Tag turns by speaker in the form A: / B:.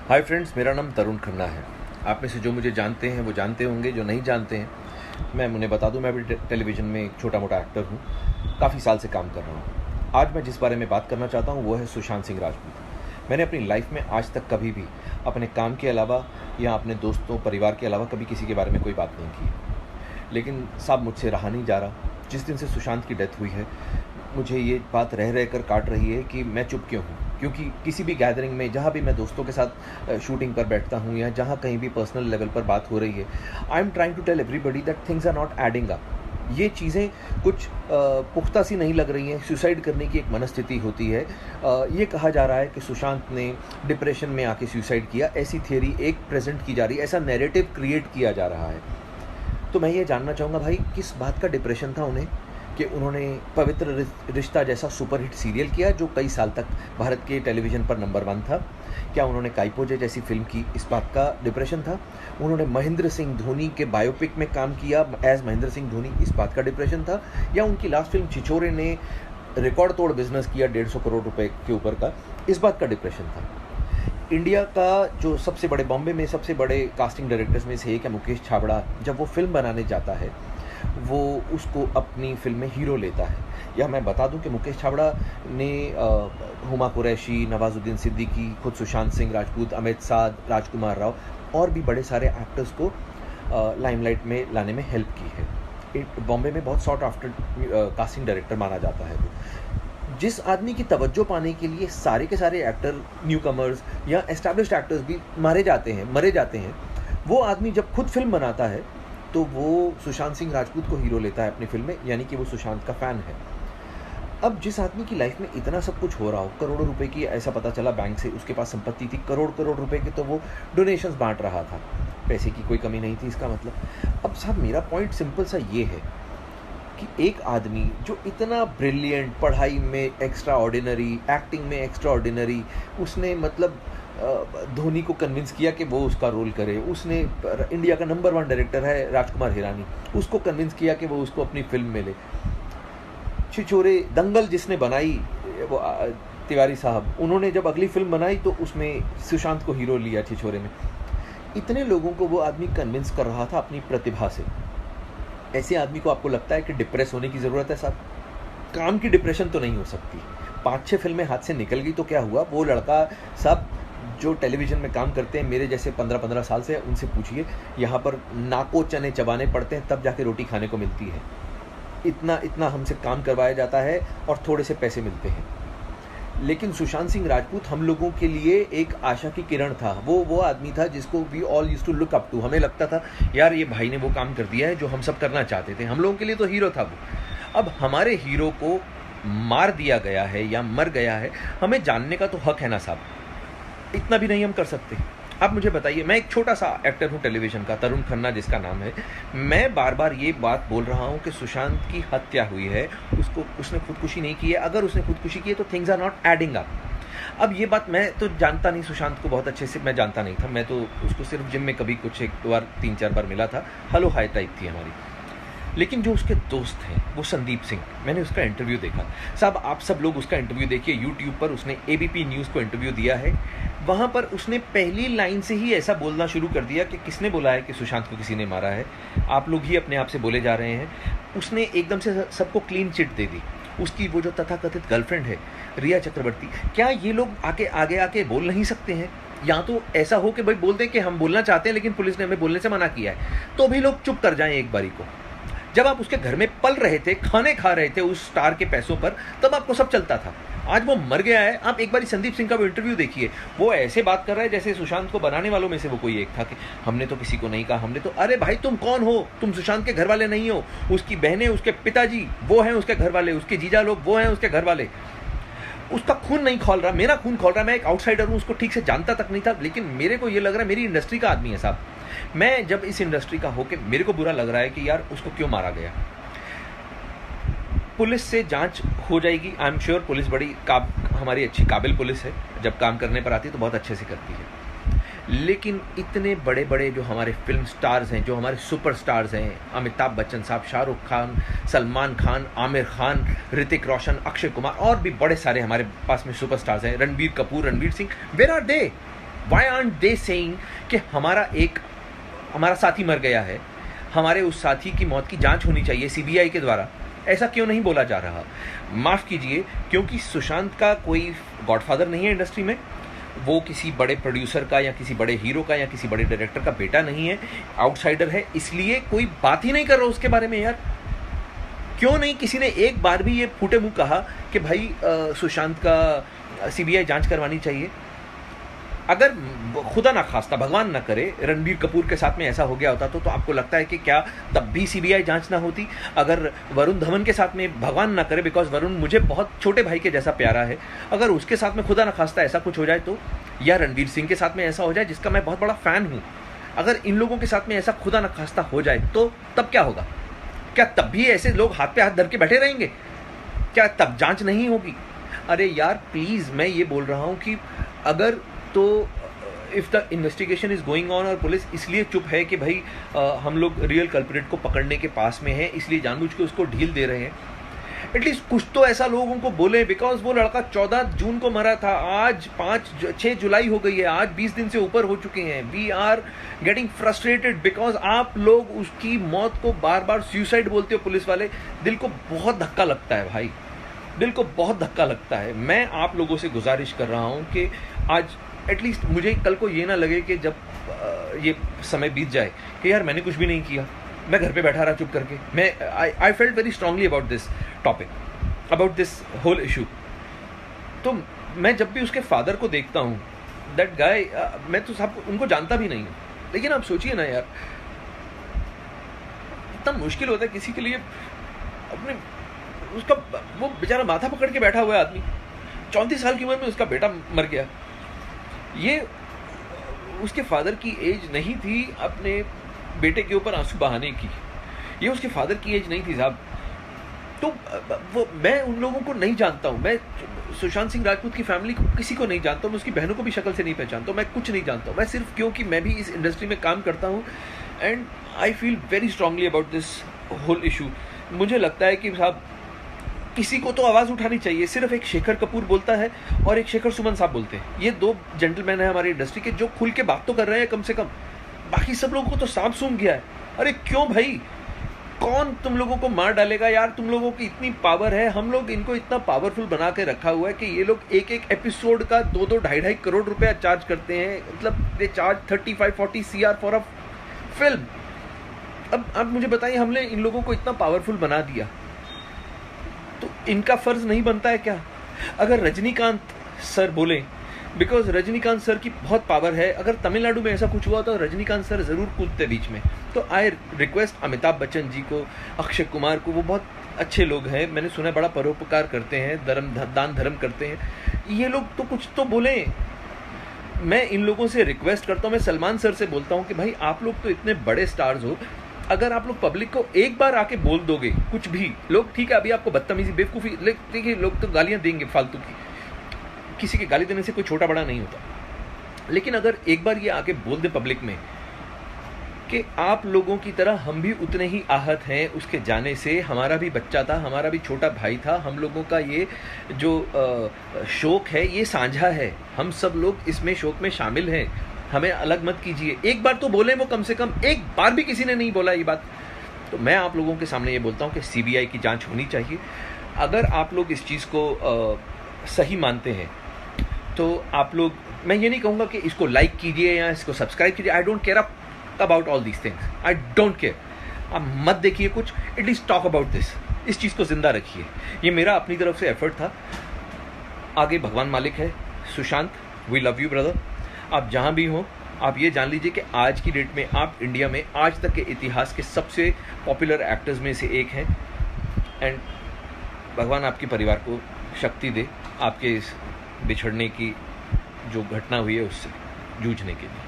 A: Hi friends, मेरा नाम तरुण खन्ना है। आप में से जो मुझे जानते हैं वो जानते होंगे, जो नहीं जानते हैं मैं उन्हें बता दूं, मैं भी टेलीविज़न में एक छोटा मोटा एक्टर हूं, काफ़ी साल से काम कर रहा हूं। आज मैं जिस बारे में बात करना चाहता हूं वो है सुशांत सिंह राजपूत। मैंने अपनी लाइफ में आज तक कभी भी अपने काम के अलावा या अपने दोस्तों परिवार के अलावा कभी किसी के बारे में कोई बात नहीं की। लेकिन साहब मुझसे रहा नहीं जा रहा। जिस दिन से सुशांत की डेथ हुई है मुझे ये बात रह रह कर काट रही है कि मैं चुप क्यों हूँ। क्योंकि किसी भी गैदरिंग में जहाँ भी मैं दोस्तों के साथ शूटिंग पर बैठता हूँ या जहाँ कहीं भी पर्सनल लेवल पर बात हो रही है, I am trying to tell everybody that things are not adding up. ये चीज़ें कुछ पुख्ता सी नहीं लग रही हैं। सुसाइड करने की एक मनस्थिति होती है। ये कहा जा रहा है कि सुशांत ने डिप्रेशन में आके सुसाइड किया, ऐसी थियरी एक प्रेजेंट की जा रही है, ऐसा नैरेटिव क्रिएट किया जा रहा है। तो मैं ये जानना चाहूँगा भाई, किस बात का डिप्रेशन था उन्हें कि उन्होंने पवित्र रिश्ता जैसा सुपरहिट सीरियल किया जो कई साल तक भारत के टेलीविज़न पर नंबर 1 था। क्या उन्होंने काइपोजे जैसी फिल्म की, इस बात का डिप्रेशन था? उन्होंने महेंद्र सिंह धोनी के बायोपिक में काम किया एज महेंद्र सिंह धोनी, इस बात का डिप्रेशन था? या उनकी लास्ट फिल्म छिछोरे ने रिकॉर्ड तोड़ बिजनेस किया 150 करोड़ रुपए के ऊपर का, इस बात का डिप्रेशन था? इंडिया का जो सबसे बड़े, बॉम्बे में सबसे बड़े कास्टिंग डायरेक्टर्स में से एक है मुकेश छाबड़ा, जब वो फिल्म बनाने जाता है वो उसको अपनी फिल्म में हीरो लेता है। या मैं बता दूं कि मुकेश छाबड़ा ने हुमा कुरैशी, नवाजुद्दीन सिद्दीकी, खुद सुशांत सिंह राजपूत, अमित साध, राजकुमार राव और भी बड़े सारे एक्टर्स को लाइमलाइट में लाने में हेल्प की है। बॉम्बे में बहुत सॉर्ट आफ्टर कास्टिंग डायरेक्टर माना जाता है वो। जिस आदमी की तवज्जो पाने के लिए सारे के सारे एक्टर, न्यू कमर्स या एस्टैब्लिश्ड एक्टर्स भी मरे जाते हैं, वो आदमी जब खुद फिल्म बनाता है तो वो सुशांत सिंह राजपूत को हीरो लेता है अपनी फिल्म में, यानी कि वो सुशांत का फ़ैन है। अब जिस आदमी की लाइफ में इतना सब कुछ हो रहा हो, करोड़ों रुपए की, ऐसा पता चला बैंक से उसके पास संपत्ति थी, करोड़ करोड़ रुपए की, तो वो डोनेशंस बांट रहा था, पैसे की कोई कमी नहीं थी इसका मतलब। अब साहब मेरा पॉइंट सिंपल सा ये है कि एक आदमी जो इतना ब्रिलियंट, पढ़ाई में एक्स्ट्रा ऑर्डिनरी, एक्टिंग में एक्स्ट्रा ऑर्डिनरी, उसने मतलब धोनी को कन्विंस किया कि वो उसका रोल करे। उसने इंडिया का नंबर 1 डायरेक्टर है राजकुमार हिरानी, उसको कन्विंस किया कि वो उसको अपनी फिल्म में ले। छिछोरे, दंगल जिसने बनाई वो तिवारी साहब, उन्होंने जब अगली फिल्म बनाई तो उसमें सुशांत को हीरो लिया छिछोरे में। इतने लोगों को वो आदमी कन्विंस कर रहा था अपनी प्रतिभा से। ऐसे आदमी को आपको लगता है कि डिप्रेस होने की ज़रूरत है साहब? काम की डिप्रेशन तो नहीं हो सकती। 5-6 फिल्में हाथ से निकल गई तो क्या हुआ? वो लड़का सब जो टेलीविज़न में काम करते हैं मेरे जैसे 15-15 साल से, उनसे पूछिए, यहाँ पर नाको चने चबाने पड़ते हैं तब जाके रोटी खाने को मिलती है। इतना हमसे काम करवाया जाता है और थोड़े से पैसे मिलते हैं। लेकिन सुशांत सिंह राजपूत हम लोगों के लिए एक आशा की किरण था। वो आदमी था जिसको we all used to look up to. हमें लगता था यार ये भाई ने वो काम कर दिया है जो हम सब करना चाहते थे। हम लोगों के लिए तो हीरो था वो। अब हमारे हीरो को मार दिया गया है या मर गया है, हमें जानने का तो हक है ना साहब? इतना भी नहीं हम कर सकते? आप मुझे बताइए, मैं एक छोटा सा एक्टर हूँ टेलीविज़न का, तरुण खन्ना जिसका नाम है। मैं बार बार ये बात बोल रहा हूँ कि सुशांत की हत्या हुई है, उसने खुदकुशी नहीं की है। अगर उसने खुदकुशी की है तो things are not adding up. अब ये बात मैं तो जानता नहीं, सुशांत को बहुत अच्छे से मैं जानता नहीं था। मैं तो उसको सिर्फ जिम में कभी कुछ 1-2 बार 3-4 बार मिला था, हेलो हाय टाइप थी हमारी। लेकिन जो उसके दोस्त हैं वो संदीप सिंह, मैंने उसका इंटरव्यू देखा साहब। आप सब लोग उसका इंटरव्यू देखिए यूट्यूब पर। उसने एबीपी न्यूज़ को इंटरव्यू दिया है। वहाँ पर उसने पहली लाइन से ही ऐसा बोलना शुरू कर दिया कि किसने बोला है कि सुशांत को किसी ने मारा है, आप लोग ही अपने आप से बोले जा रहे हैं। उसने एकदम से सबको क्लीन चिट दे दी। उसकी वो जो तथाकथित गर्लफ्रेंड है रिया चक्रवर्ती, क्या ये लोग आगे आके बोल नहीं सकते हैं? या तो ऐसा हो कि भाई बोल दें कि हम बोलना चाहते हैं लेकिन पुलिस ने हमें बोलने से मना किया है, तो भी लोग चुप कर जाएं एक बारी को। जब आप उसके घर में पल रहे थे, खाने खा रहे थे उस स्टार के पैसों पर, तब आपको सब चलता था। आज वो मर गया है। आप एक बार संदीप सिंह का वो इंटरव्यू देखिए, वो ऐसे बात कर रहा है जैसे सुशांत को बनाने वालों में से वो कोई एक था कि हमने तो किसी को नहीं कहा, हमने तो। अरे भाई तुम कौन हो? तुम सुशांत के घर वाले नहीं हो। उसकी बहनें, उसके पिताजी वो हैं उसके घर वाले, उसके जीजा लोग वो हैं उसके घर वाले। उसका खून नहीं खौल रहा, मेरा खून खौल रहा। मैं एक आउटसाइडर हूँ, उसको ठीक से जानता तक नहीं था, लेकिन मेरे को ये लग रहा है मेरी इंडस्ट्री का आदमी है साहब। मैं जब इस इंडस्ट्री का होके मेरे को बुरा लग रहा है कि यार उसको क्यों मारा गया। पुलिस से जांच हो जाएगी, आई एम श्योर। पुलिस बड़ी हमारी अच्छी काबिल पुलिस है, जब काम करने पर आती है तो बहुत अच्छे से करती है। लेकिन इतने बड़े बड़े जो हमारे फिल्म स्टार्स हैं, जो हमारे सुपर स्टार्स हैं, अमिताभ बच्चन साहब, शाहरुख खान, सलमान खान, आमिर खान, ऋतिक रोशन, अक्षय कुमार और भी बड़े सारे हमारे पास में सुपर स्टार्स हैं, Ranbir Kapoor, Ranveer Singh, where are they? Why aren't they saying कि हमारा साथी मर गया है, हमारे उस साथी की मौत की जांच होनी चाहिए सीबीआई के द्वारा? ऐसा क्यों नहीं बोला जा रहा? माफ़ कीजिए, क्योंकि सुशांत का कोई गॉडफादर नहीं है इंडस्ट्री में, वो किसी बड़े प्रोड्यूसर का या किसी बड़े हीरो का या किसी बड़े डायरेक्टर का बेटा नहीं है, आउटसाइडर है, इसलिए कोई बात ही नहीं कर रहा उसके बारे में। यार क्यों नहीं किसी ने एक बार भी ये फूटे मुंह कहा कि भाई सुशांत का सीबीआई जांच करवानी चाहिए? अगर खुदा ना खास्ता, भगवान ना करे, रणबीर कपूर के साथ में ऐसा हो गया होता तो आपको लगता है कि क्या तब भी सीबीआई जांच ना होती? अगर वरुण धवन के साथ में, भगवान ना करे, बिकॉज वरुण मुझे बहुत छोटे भाई के जैसा प्यारा है, अगर उसके साथ में खुदा ना खास्ता ऐसा कुछ हो जाए तो, या रणवीर सिंह के साथ में ऐसा हो जाए जिसका मैं बहुत बड़ा फ़ैन हूँ, अगर इन लोगों के साथ में ऐसा खुदा ना खास्ता हो जाए तो तब क्या होगा? क्या तब भी ऐसे लोग हाथ पे हाथ धर के बैठे रहेंगे? क्या तब जांच नहीं होगी? अरे यार प्लीज़, मैं ये बोल रहा हूँ कि अगर तो if the investigation is going on और पुलिस इसलिए चुप है कि भाई हम लोग रियल कल्प्रिट को पकड़ने के पास में हैं, इसलिए जानबूझ के उसको ढील दे रहे हैं, एटलीस्ट कुछ तो ऐसा लोगों को बोले। बिकॉज वो लड़का 14 जून को मरा था, आज 6 जुलाई हो गई है, आज 20 दिन से ऊपर हो चुके हैं। We are getting frustrated because आप लोग उसकी मौत को बार बार सुसाइड बोलते हो पुलिस वाले। दिल को बहुत धक्का लगता है भाई, दिल को बहुत धक्का लगता है। मैं आप लोगों से गुजारिश कर रहा हूँ कि आज एटलीस्ट मुझे कल को ये ना लगे कि जब ये समय बीत जाए कि यार मैंने कुछ भी नहीं किया, मैं घर पे बैठा रहा चुप करके। I felt very strongly about this topic, about this whole issue. तो मैं जब भी उसके फादर को देखता हूँ, दैट गाय, मैं तो सब उनको जानता भी नहीं हूँ, लेकिन आप सोचिए ना यार, इतना मुश्किल होता है किसी के लिए अपने, उसका वो बेचारा माथा पकड़ के बैठा हुआ है आदमी, 34 साल की उम्र में उसका बेटा मर गया। ये उसके फादर की एज नहीं थी अपने बेटे के ऊपर आंसू बहाने की, ये उसके फादर की एज नहीं थी साहब। तो वो मैं उन लोगों को नहीं जानता हूँ, मैं सुशांत सिंह राजपूत की फैमिली को किसी को नहीं जानता हूँ, मैं उसकी बहनों को भी शक्ल से नहीं पहचानता हूँ, मैं कुछ नहीं जानता हूँ। मैं सिर्फ क्योंकि मैं भी इस इंडस्ट्री में काम करता हूँ and I feel very strongly about this whole issue. मुझे लगता है कि साहब किसी को तो आवाज़ उठानी चाहिए। सिर्फ एक शेखर कपूर बोलता है और एक शेखर सुमन साहब बोलते हैं, ये दो जेंटलमैन हैं हमारी इंडस्ट्री के जो खुल के बात तो कर रहे हैं कम से कम, बाकी सब लोगों को तो सांप सूंघ गया है। अरे क्यों भाई, कौन तुम लोगों को मार डालेगा यार? तुम लोगों की इतनी पावर है, हम लोग इनको इतना पावरफुल बना के रखा हुआ है कि ये लोग एक एक एपिसोड का 2-2, 2.5 करोड़ रुपया चार्ज करते हैं। मतलब they charge 35-40 CR for a film. अब आप मुझे बताइए, हमने इन लोगों को इतना पावरफुल बना दिया तो इनका फर्ज नहीं बनता है क्या? अगर रजनीकांत सर बोले, बिकॉज रजनीकांत सर की बहुत पावर है, अगर तमिलनाडु में ऐसा कुछ हुआ तो रजनीकांत सर ज़रूर कूदते बीच में। तो आई रिक्वेस्ट अमिताभ बच्चन जी को, अक्षय कुमार को, वो बहुत अच्छे लोग हैं, मैंने सुना बड़ा परोपकार करते हैं, दान धर्म करते हैं, ये लोग तो कुछ तो बोलें। मैं इन लोगों से रिक्वेस्ट करता हूँ, मैं सलमान सर से बोलता हूँ कि भाई आप लोग तो इतने बड़े स्टार्स हो, अगर आप लोग पब्लिक को एक बार आके बोल दोगे कुछ भी, लोग ठीक है अभी आपको बदतमीजी बेवकूफ़ी, देखिए लोग तो गालियाँ देंगे फालतू की, किसी के गाली देने से कोई छोटा बड़ा नहीं होता, लेकिन अगर एक बार ये आके बोल दे पब्लिक में कि आप लोगों की तरह हम भी उतने ही आहत हैं उसके जाने से, हमारा भी बच्चा था, हमारा भी छोटा भाई था, हम लोगों का ये जो शोक है ये साझा है, हम सब लोग इसमें शोक में शामिल हैं, हमें अलग मत कीजिए। एक बार तो बोले वो, कम से कम एक बार भी किसी ने नहीं बोला ये बात। तो मैं आप लोगों के सामने ये बोलता हूँ कि सीबीआई की जांच होनी चाहिए। अगर आप लोग इस चीज़ को सही मानते हैं तो आप लोग, मैं ये नहीं कहूँगा कि इसको लाइक कीजिए या इसको सब्सक्राइब कीजिए, I don't care about all these things, I don't care. आप मत देखिए कुछ, एटलीस्ट टॉक अबाउट दिस, इस चीज़ को ज़िंदा रखिए। ये मेरा अपनी तरफ से एफर्ट था, आगे भगवान मालिक है। Sushant, we love you brother. आप जहाँ भी हों, आप ये जान लीजिए कि आज की डेट में आप इंडिया में आज तक के इतिहास के सबसे पॉपुलर एक्टर्स में से एक हैं एंड भगवान आपके परिवार को शक्ति दे आपके इस बिछड़ने की जो घटना हुई है उससे जूझने के लिए।